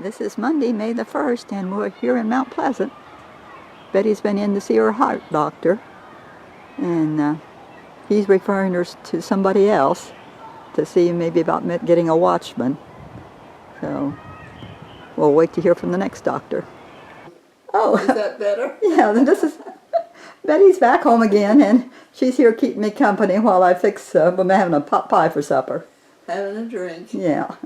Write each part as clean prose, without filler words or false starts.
This is Monday, May the 1st, and we're here in Mount Pleasant. Betty's been in to see her heart doctor, and he's referring her to somebody else to see maybe about getting a watchman. So we'll wait to hear from the next doctor. Oh, is that better? Yeah, this is Betty's back home again, and she's here keeping me company while I fix. I'm having a pot pie for supper. Having a drink. Yeah.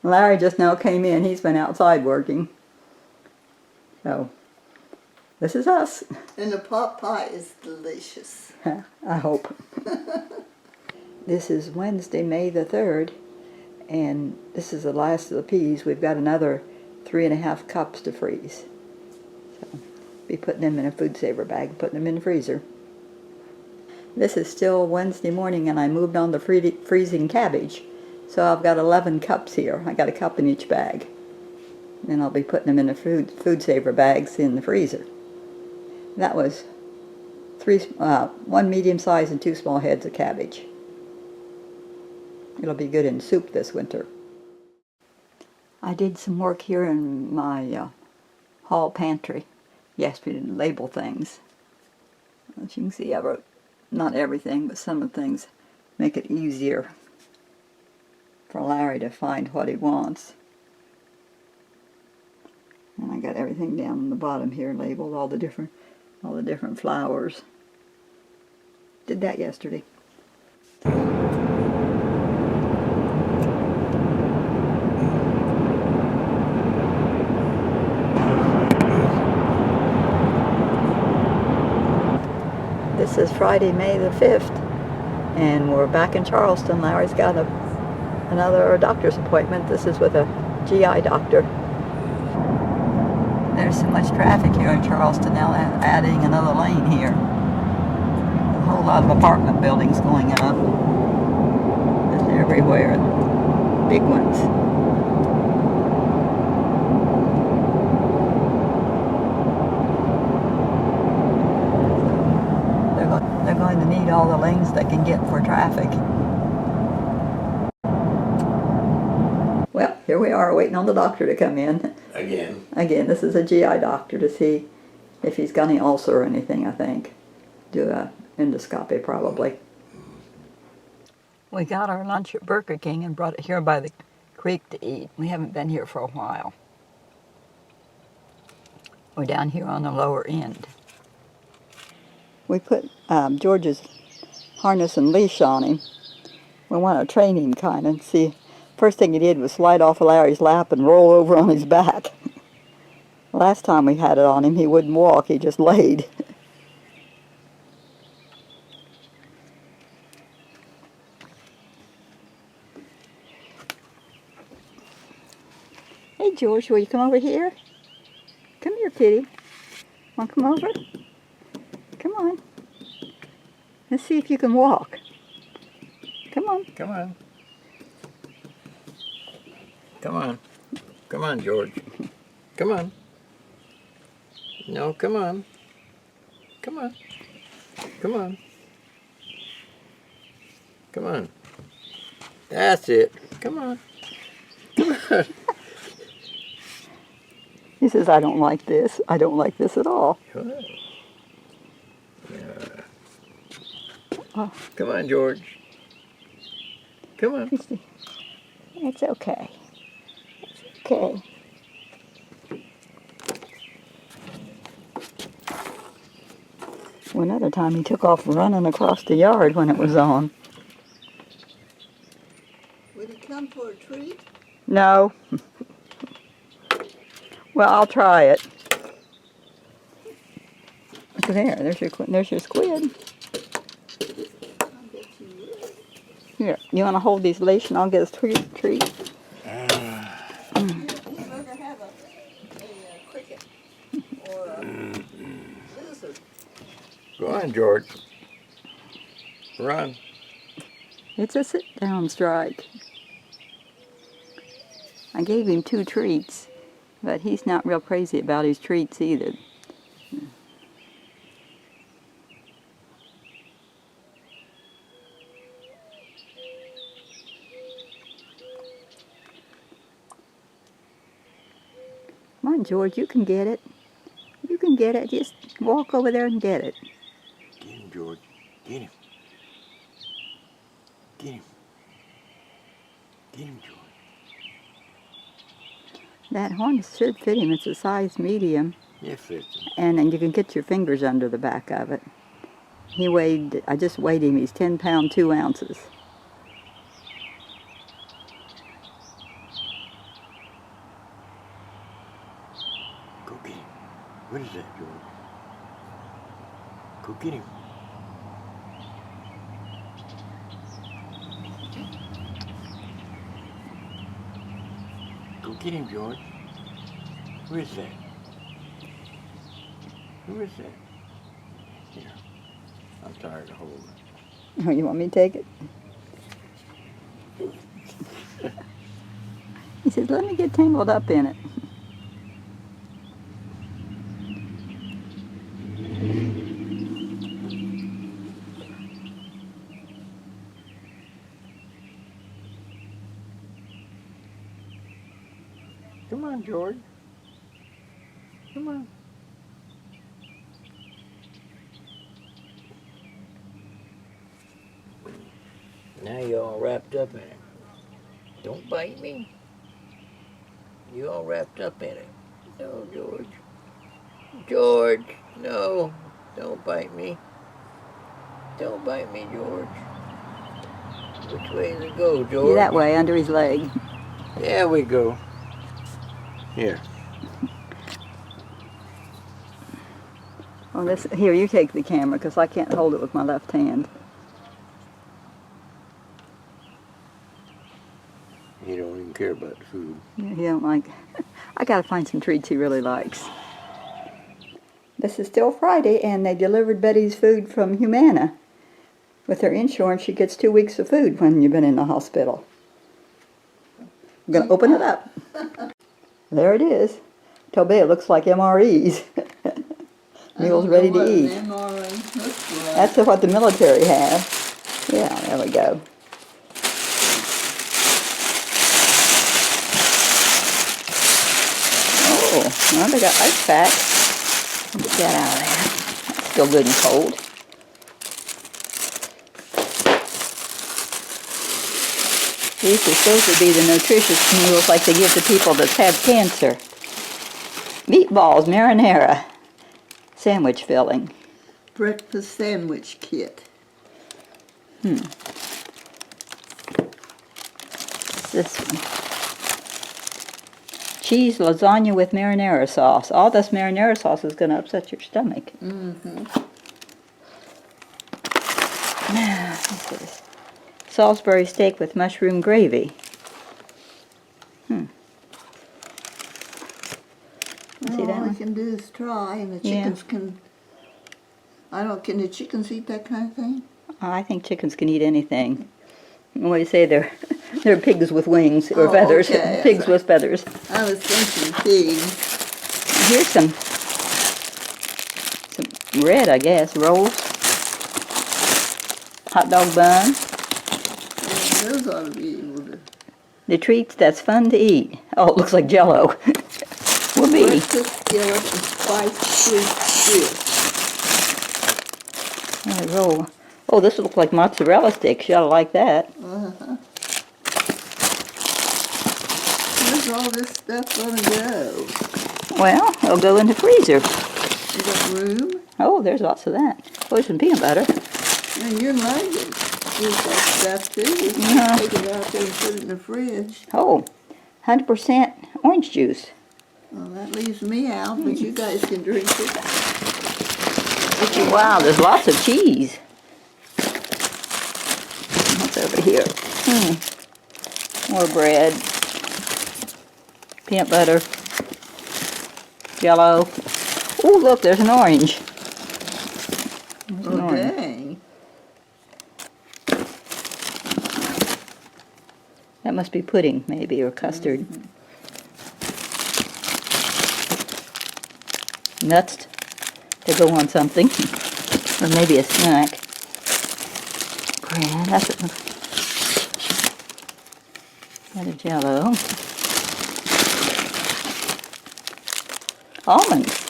Larry just now came in. He's been outside working. So, this is us. And the pot pie is delicious. I hope. This is Wednesday, May the 3rd, and this is the last of the peas. We've got another 3.5 cups to freeze. So, be putting them in a food saver bag, putting them in the freezer. This is still Wednesday morning, and I moved on to freezing cabbage. So I've got 11 cups here. I got a cup in each bag. Then I'll be putting them in the food saver bags in the freezer. That was 1 medium size and 2 small heads of cabbage. It'll be good in soup this winter. I did some work here in my hall pantry. Yes, we didn't label things. As you can see, I wrote not everything, but some of the things make it easier for Larry to find what he wants. And I got everything down on the bottom here labeled, all the different flowers. Did that yesterday. This is Friday, May the 5th, and we're back in Charleston. Larry's got another doctor's appointment. This is with a GI doctor. There's so much traffic here in Charleston now, adding another lane here. A whole lot of apartment buildings going up. Just everywhere. Big ones. They're going to need all the lanes they can get for traffic. Well, here we are waiting on the doctor to come in. Again, this is a GI doctor to see if he's got any ulcer or anything, I think. Do a endoscopy probably. We got our lunch at Burger King and brought it here by the creek to eat. We haven't been here for a while. We're down here on the lower end. We put George's harness and leash on him. We want to train him kind of and see. First thing he did was slide off of Larry's lap and roll over on his back. Last time we had it on him, he wouldn't walk, he just laid. Hey George, will you come over here? Come here, kitty. Want to come over? Come on. Let's see if you can walk. Come on. Come on. Come on. Come on, George. Come on. No, come on. Come on. Come on. Come on. That's it. Come on. Come on. He says, I don't like this. I don't like this at all. Good. Yeah. Oh. Come on, George. Come on. It's okay. It's okay. One other time he took off running across the yard when it was on. Would he come for a treat? No. Well, I'll try it. Look there. There's your squid. Here, you want to hold these leash and I'll get a treat? He'd rather have a cricket or a lizard. Go on, George. Run. It's a sit-down strike. I gave him 2 treats, but he's not real crazy about his treats either. Come on, George, you can get it. You can get it. Just walk over there and get it. Get him, George. Get him. Get him. Get him, George. That harness should fit him. It's a size medium. It fits him. And then you can get your fingers under the back of it. He weighed, I just weighed him, he's 10 pounds, 2 ounces. Go get him. What is that, George? Go get him. Go get him, George. Who is that? Who is that? Here. I'm tired of holding it. Oh, you want me to take it? He says, let me get tangled up in it. Come on, George. Come on. Now you're all wrapped up in it. Don't bite me. You're all wrapped up in it. No, George. George, no. Don't bite me. Don't bite me, George. Which way does it go, George? That way, under his leg. There we go. Here. Oh, this, here, you take the camera, because I can't hold it with my left hand. He don't even care about the food. Yeah, he don't like. I gotta find some treats he really likes. This is still Friday, and they delivered Betty's food from Humana. With her insurance, she gets 2 weeks of food when you've been in the hospital. I'm gonna open it up. There it is. Toby, it looks like MREs. Meals ready to eat. That's what the military has. Yeah, there we go. Oh, well, they got ice packs. Get that out of there. It's still good and cold. These are supposed to be the nutritious meals like they give to people that have cancer. Meatballs, marinara, sandwich filling. Breakfast sandwich kit. What's this one? Cheese lasagna with marinara sauce. All this marinara sauce is going to upset your stomach. What's this? Salisbury steak with mushroom gravy. See that All I one? can do is try, and the Yeah. chickens can. Can the chickens eat that kind of thing? I think chickens can eat anything. What do you say? They're pigs with wings or Oh, feathers. okay. Pigs with feathers. I was thinking pigs. Here's some bread, I guess. Rolls. Hot dog bun. Yeah, those ought to be able to. The treats that's fun to eat. Oh, it looks like Jell-O. Will be. Breakfast skillet and spiced sweet stew. Roll. Oh, this looks like mozzarella sticks. You ought to like that. Where's all this stuff gonna go? Well, it'll go in the freezer. You got room? Oh, there's lots of that. Oh, there's some peanut butter. And your luggage. You've got stuff too. You can Yeah. take it out there and put it in the fridge. Oh, 100% orange juice. Well, that leaves me out, but you guys can drink it. Wow, there's lots of cheese. What's over here? More bread. Peanut butter. Jell-O. Oh, look, there's an orange. There's an orange. Dang. That must be pudding, maybe, or custard. Nuts to go on something, or maybe a snack. Bread, that's it. Another Jell-O. almonds.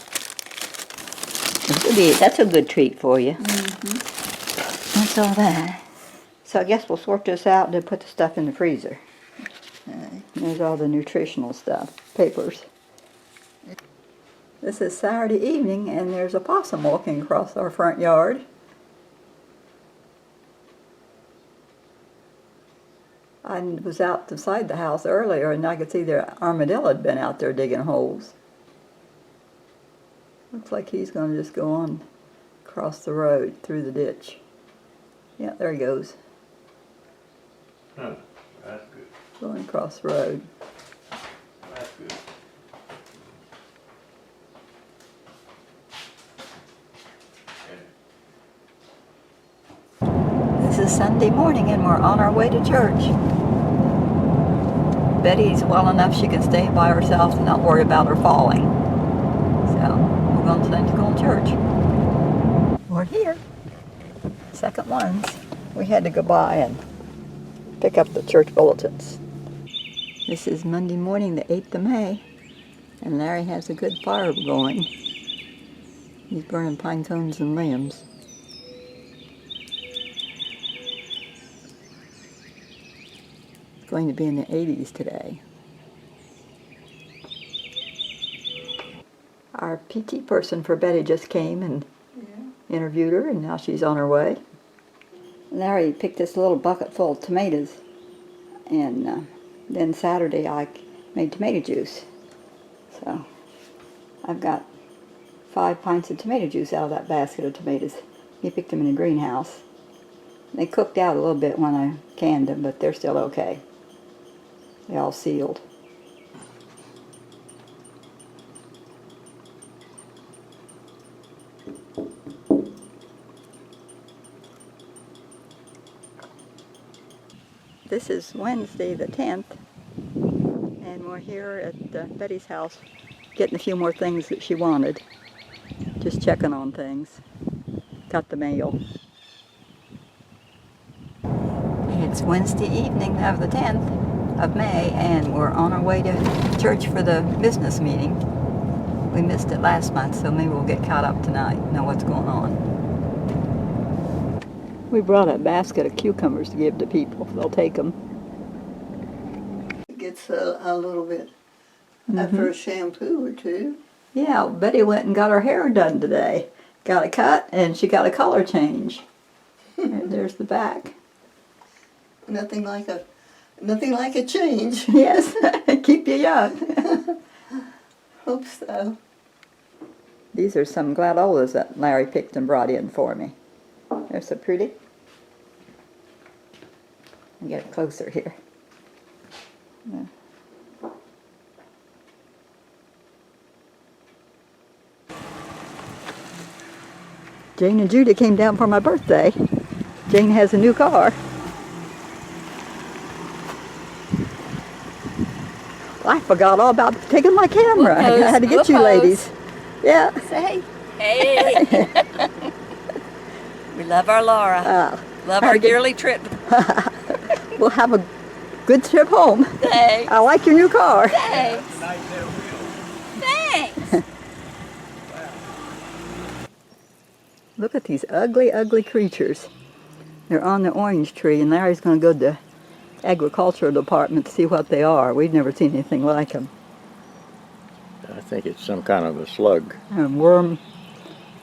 That's a good treat for you. That's all that. So I guess we'll sort this out and then put the stuff in the freezer. Okay. There's all the nutritional stuff, papers. This is Saturday evening and there's a possum walking across our front yard. I was outside the house earlier and I could see the armadillo had been out there digging holes. Looks like he's going to just go on across the road through the ditch. Yeah, there he goes. Huh, that's good. Going across the road. That's good. This is Sunday morning and we're on our way to church. Betty's well enough she can stay by herself and not worry about her falling. So we're going to go to church. We're here. Second ones. We had to go by and pick up the church bulletins. This is Monday morning, the 8th of May, and Larry has a good fire going. He's burning pine cones and limbs. It's going to be in the 80s today. Our PT person for Betty just came and interviewed her, and now she's on her way. Larry picked this little bucket full of tomatoes, and then Saturday I made tomato juice. So I've got 5 pints of tomato juice out of that basket of tomatoes. He picked them in a greenhouse. They cooked out a little bit when I canned them, but they're still okay. They all sealed. This is Wednesday the 10th, and we're here at Betty's house getting a few more things that she wanted. Just checking on things. Got the mail. It's Wednesday evening of the 10th of May, and we're on our way to church for the business meeting. We missed it last month, so maybe we'll get caught up tonight, know what's going on. We brought a basket of cucumbers to give to people. They'll take them. It gets a little bit after a shampoo or two. Yeah, Betty went and got her hair done today. Got a cut, and she got a color change. There's the back. Nothing like a change. Yes, keep you young. Hope so. These are some gladiolus that Larry picked and brought in for me. They're so pretty. I'll get it closer here. Yeah. Jane and Judy came down for my birthday. Jane has a new car. I forgot all about taking my camera. I had to get you ladies. Yeah. Say hey. We love our Laura. Love our yearly trip. We'll have a good trip home. Thanks. I like your new car. Thanks. Thanks. Look at these ugly, ugly creatures. They're on the orange tree, and Larry's going to go to the agricultural department to see what they are. We've never seen anything like them. I think it's some kind of a slug. A worm,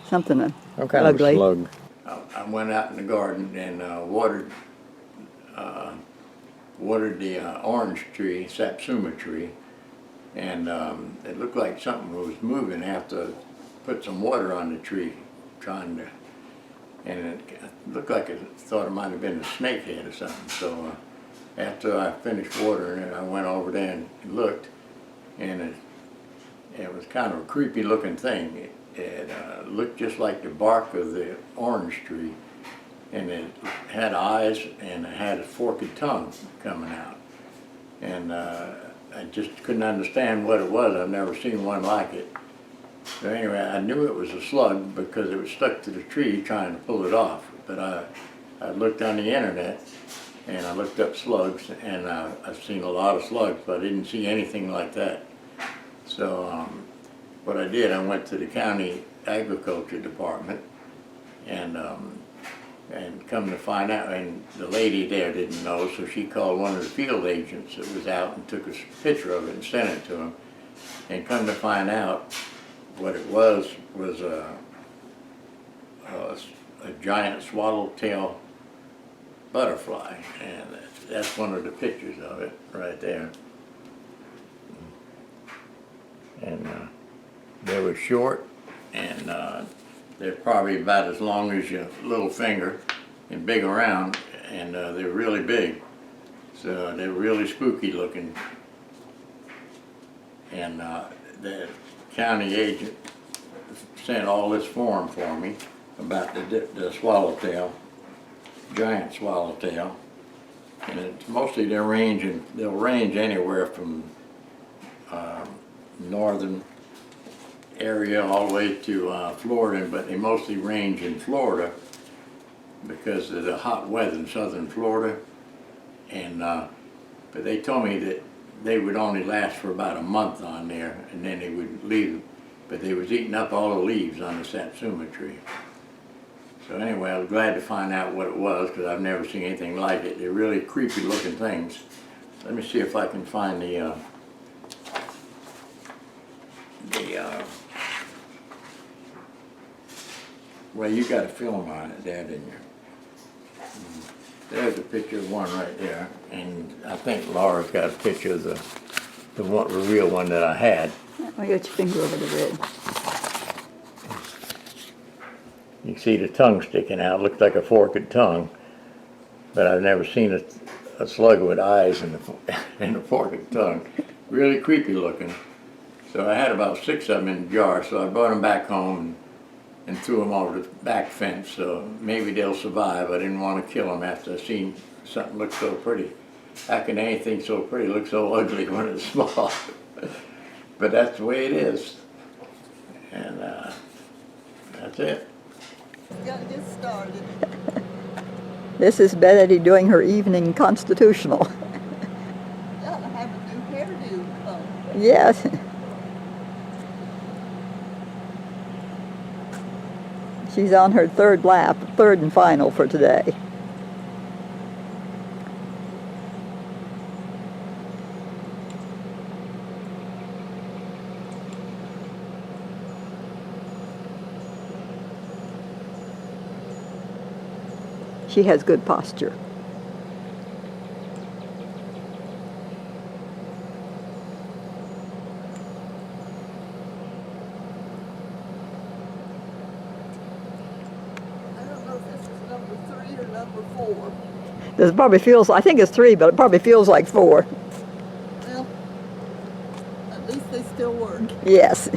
something Some kind ugly. of a slug. I went out in the garden and watered the orange tree, satsuma tree, and it looked like something was moving. I have to put some water on the tree, and it looked like I thought it might have been a snakehead or something. So after I finished watering it, I went over there and looked, and it was kind of a creepy looking thing. It looked just like the bark of the orange tree, and it had eyes and it had a forked tongue coming out. And I just couldn't understand what it was. I've never seen one like it. So anyway, I knew it was a slug because it was stuck to the tree trying to pull it off. But I looked on the internet and I looked up slugs, and I've seen a lot of slugs, but I didn't see anything like that. So what I did, I went to the county agriculture department and come to find out, and the lady there didn't know, so she called one of the field agents that was out and took a picture of it and sent it to him. And come to find out, what it was a giant swallowtail butterfly, and that's one of the pictures of it right there. And they were short, and they're probably about as long as your little finger and big around, and they're really big. So they're really spooky looking. And the county agent sent all this form for me about the swallowtail, giant swallowtail. And it's mostly they'll range anywhere from northern area all the way to Florida, but they mostly range in Florida because of the hot weather in southern Florida. And but they told me that they would only last for about a month on there, and then they would leave. But they was eating up all the leaves on the satsuma tree. So anyway, I was glad to find out what it was, because I've never seen anything like it. They're really creepy looking things. Let me see if I can find well, you got a film on it there, didn't you? There's a picture of one right there, and I think Laura's got a picture of the real one that I had. I got your finger over the red. You can see the tongue sticking out. It looks like a forked tongue, but I've never seen a slug with eyes and a forked tongue. Really creepy looking. So I had about 6 of them in a jar, so I brought them back home and threw them over the back fence, so maybe they'll survive. I didn't want to kill them after I seen something look so pretty. How can anything so pretty look so ugly when it's small? But that's the way it is. And that's it. Gotta get started. This is Betty doing her evening constitutional. Gotta have a new hairdo. Oh. Yes. She's on her third lap, third and final for today. She has good posture. This probably feels, I think it's 3, but it probably feels like 4. Well, at least they still work. Yes.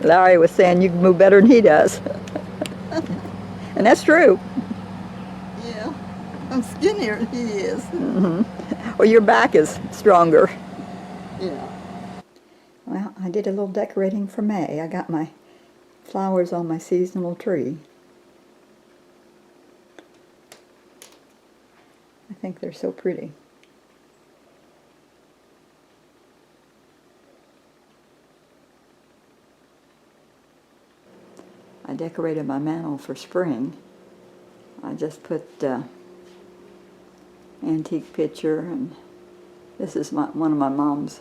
Larry was saying you can move better than he does. And that's true. Yeah, I'm skinnier than he is. Mm-hmm. Well, your back is stronger. Yeah. Well, I did a little decorating for May. I got my flowers on my seasonal tree. I think they're so pretty. I decorated my mantel for spring. I just put antique picture, and this is one of my mom's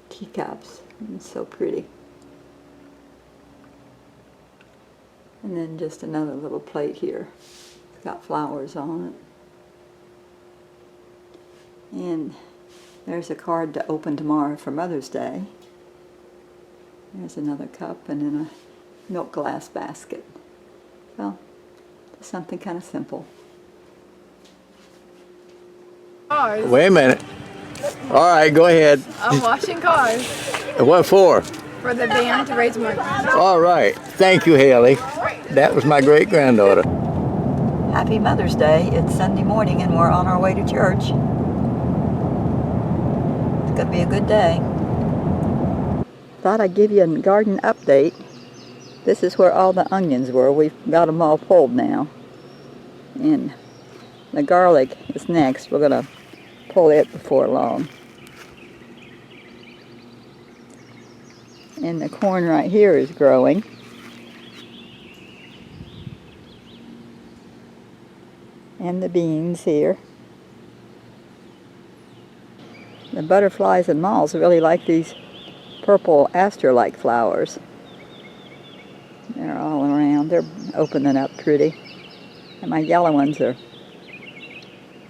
teacups. It's so pretty. And then just another little plate here. It's got flowers on it. And there's a card to open tomorrow for Mother's Day. There's another cup and then a milk glass basket. Well, just something kind of simple. Cars. Wait a minute. All right, go ahead. I'm washing cars What for? for the band to raise money. All right. Thank you, Hailey. That was my great-granddaughter. Happy Mother's Day. It's Sunday morning and we're on our way to church. It's going to be a good day. Thought I'd give you a garden update. This is where all the onions were. We've got them all pulled now. And the garlic is next. We're going to pull it before long. And the corn right here is growing. And the beans here. The butterflies and moths really like these purple aster-like flowers. They're all around. They're opening up pretty. And my yellow ones are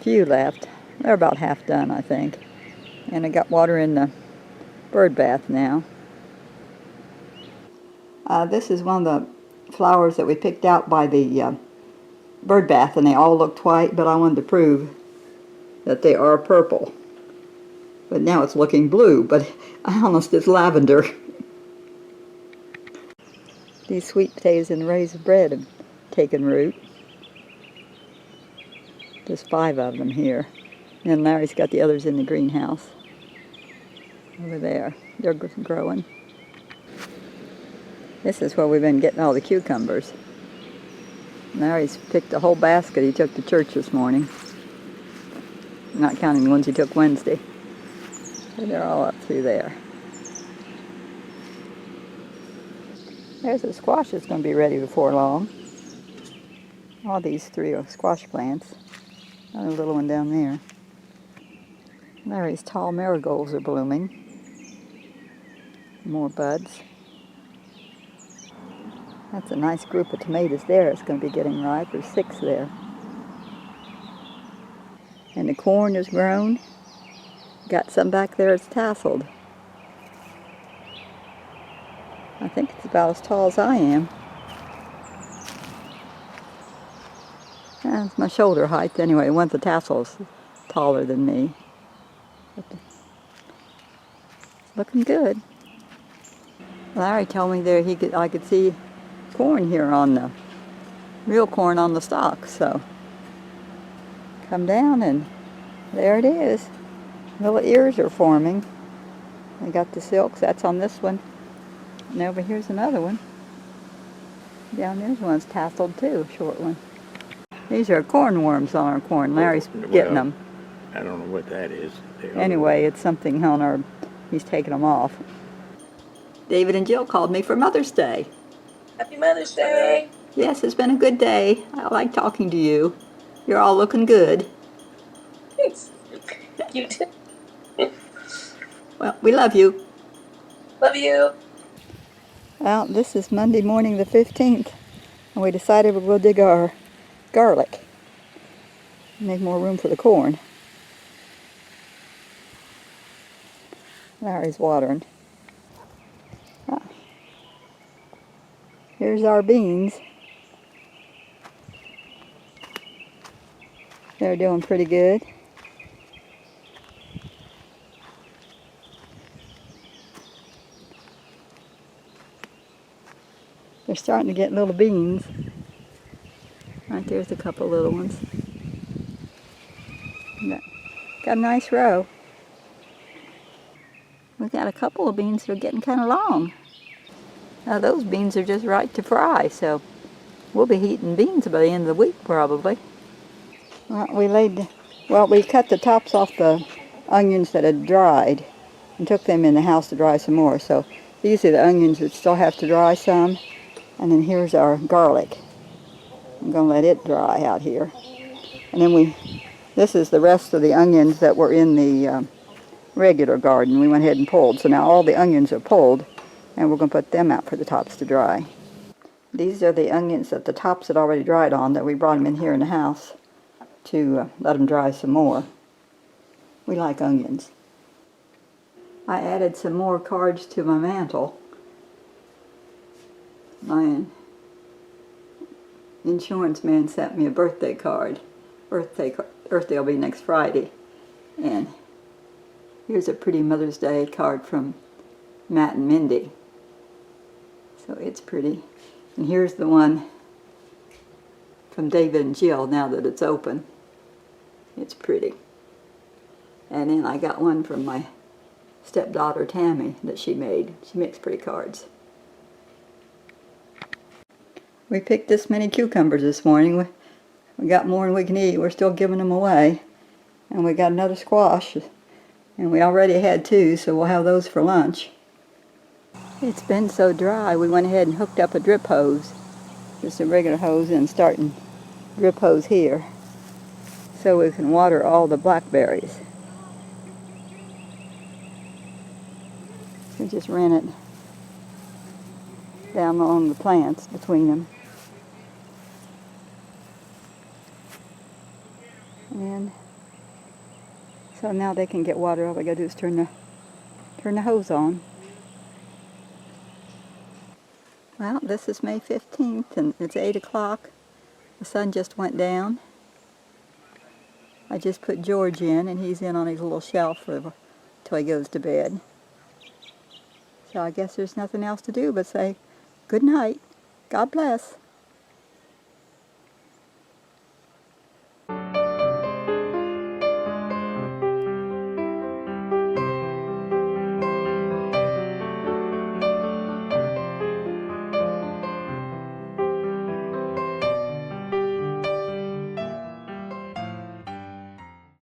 few left. They're about half done, I think. And I got water in the bird bath now. This is one of the flowers that we picked out by the bird bath, and they all looked white, but I wanted to prove that they are purple. But now it's looking blue, but honest, it's lavender. These sweet potatoes and raised bread have taken root. There's 5 of them here. And Larry's got the others in the greenhouse. Over there. They're growing. This is where we've been getting all the cucumbers. Larry's picked a whole basket he took to church this morning. Not counting the ones he took Wednesday. So they're all up through there. There's a squash that's going to be ready before long. All these 3 are squash plants. Another little one down there. Larry's tall marigolds are blooming. More buds. That's a nice group of tomatoes there. It's going to be getting ripe. There's 6 there. And the corn is grown. Got some back there that's tasseled. I think it's about as tall as I am. That's my shoulder height anyway. One of the tassels taller than me. But it's looking good. Larry told me there I could see corn here on the real corn on the stalk. So come down and there it is. Little ears are forming. I got the silks. That's on this one. And over here's another one. Down there's one's tasseled too, a short one. These are corn worms on our corn. Larry's getting them. I don't know what that is. Anyway, it's something on our, he's taking them off. David and Jill called me for Mother's Day. Happy Mother's Day. Yes, it's been a good day. I like talking to you. You're all looking good. Thanks. You too. Well, we love you. Love you. Well, this is Monday morning the 15th, and we decided we'll go dig our garlic. Make more room for the corn. Larry's watering. Ah. Here's our beans. They're doing pretty good. They're starting to get little beans. Right there's a couple little ones. Got a nice row. We've got a couple of beans that are getting kind of long. Now those beans are just right to fry, so we'll be eating beans by the end of the week probably. Well, we cut the tops off the onions that had dried and took them in the house to dry some more. So these are the onions that still have to dry some. And then here's our garlic. I'm going to let it dry out here. And then this is the rest of the onions that were in the regular garden. We went ahead and pulled. So now all the onions are pulled, and we're going to put them out for the tops to dry. These are the onions that the tops had already dried on, that we brought them in here in the house to let them dry some more. We like onions. I added some more cards to my mantle. My insurance man sent me a birthday card. Birthday will be next Friday. And here's a pretty Mother's Day card from Matt and Mindy. So it's pretty. And here's the one from David and Jill now that it's open. It's pretty. And then I got one from my stepdaughter Tammy that she made. She makes pretty cards. We picked this many cucumbers this morning. We got more than we can eat. We're still giving them away. And we got another squash. And we already had 2, so we'll have those for lunch. It's been so dry, we went ahead and hooked up a drip hose. Just a regular hose and starting drip hose here. So we can water all the blackberries. We just ran it down along the plants between them. And so now they can get water. All we gotta do is turn the hose on. Well, this is May 15th and it's 8 o'clock. The sun just went down. I just put George in and he's in on his little shelf till he goes to bed. So I guess there's nothing else to do but say good night. God bless.